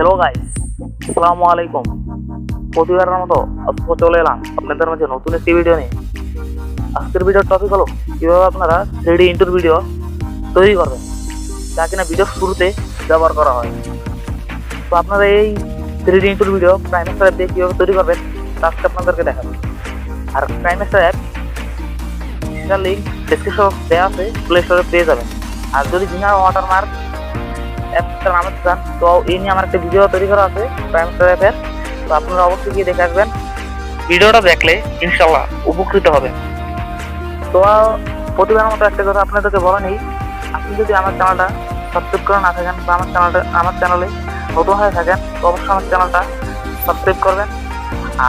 Hello guys, আসসালামু আলাইকুম। প্রতিবারের মতো আজকে চলে এলাম আপনাদের মাঝে নতুন একটি ভিডিও নিয়ে। আজকের ভিডিওর টপিক হলো কিভাবে আপনারা 3D ইন্ট্রো ভিডিও তৈরি করবেন, যা কিনা ভিডিওর শুরুতে ব্যবহার করা হয়। তো আপনারা এই 3D ইন্ট্রো ভিডিও কিনেমাস্টার অ্যাপ দিয়ে কীভাবে তৈরি করবেন তা আজকে আপনাদেরকে দেখাবো। আর কিনেমাস্টার অ্যাপ সেটার লিঙ্ক ডেসক্রিপশন দেওয়া আছে, প্লে স্টোরে পেয়ে যাবেন। আর যদি বিনা ওয়াটারমার্ক অ্যাপটা নামাতে চান তো এই নিয়ে আমার একটা ভিডিও তৈরি করা আছে কিনেমাস্টার অ্যাপের, তো আপনারা অবশ্যই গিয়ে দেখে আসবেন। ভিডিওটা দেখলে ইনশাল্লাহ উপকৃত হবেন। তো প্রতিবারের মতো একটা কথা আপনাদেরকে বলা নেই, আপনি যদি আমার চ্যানেলটা সাবস্ক্রাইব করে না থাকেন বা আমার চ্যানেলে নতুন হয়ে থাকেন তো অবশ্যই আমার চ্যানেলটা সাবস্ক্রাইব করবেন।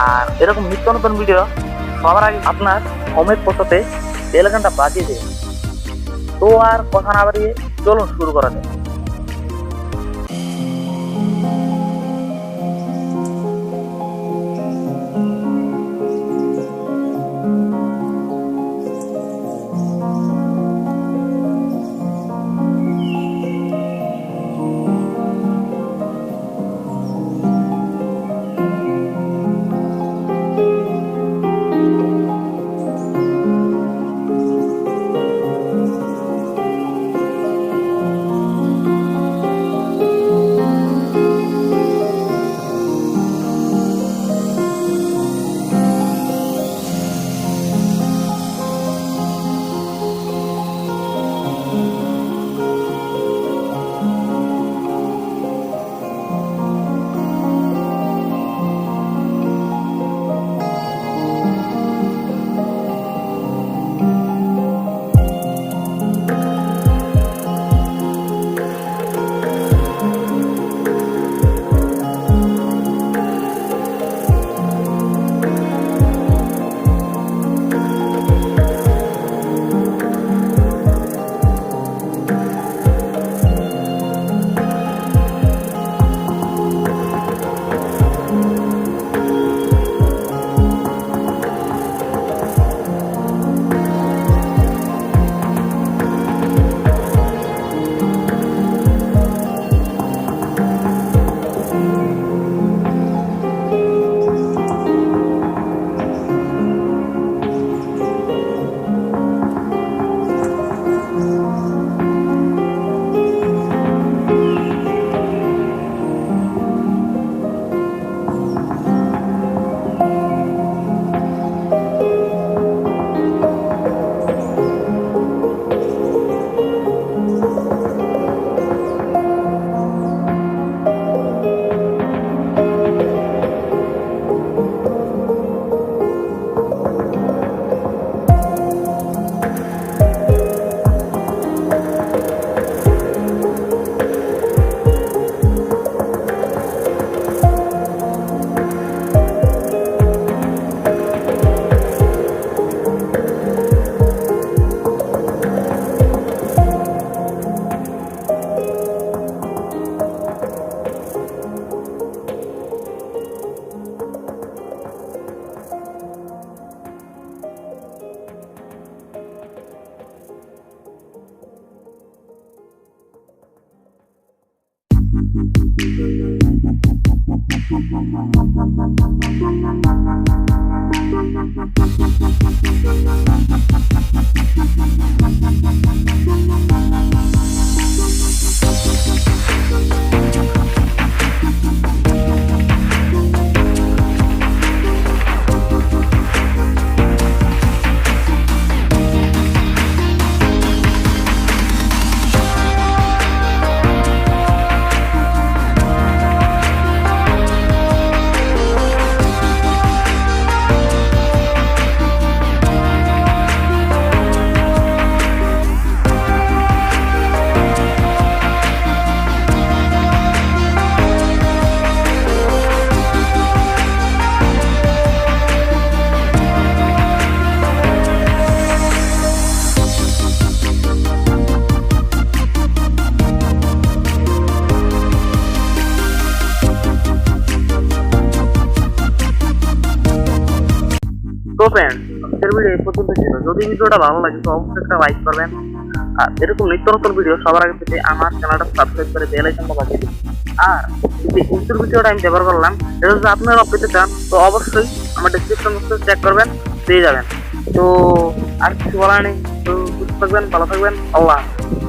আর এরকম নিত্য নতুন ভিডিও সবার আগে আপনার হোমে পৌঁছাতে বেল আইকনটা বাজিয়ে দেবেন। তো আর কথা না বাড়িয়ে চলুন শুরু করা যাক। তো ফ্রেন্ডস, আজকের ভিডিও এই পর্যন্ত ছিল। যদি ভিডিওটা ভালো লাগে তো অবশ্যই একটা লাইক করবেন। আর এরকম নিত্য নতুন ভিডিও সবার আগে পেতে আমার চ্যানেলটা সাবস্ক্রাইব করে বেল আইকনটা বাজিয়ে দিন। আর যে ইন্ট্রো ভিডিওটা আমি ব্যবহার করলাম এটা যদি আপনারা পেতে চান তো অবশ্যই আমার ডেসক্রিপশন বক্সে চেক করবেন, পেয়ে যাবেন। তো আর কিছু বলার নেই, তো সুস্থ থাকবেন, ভালো থাকবেন, আল্লাহ হাফেজ।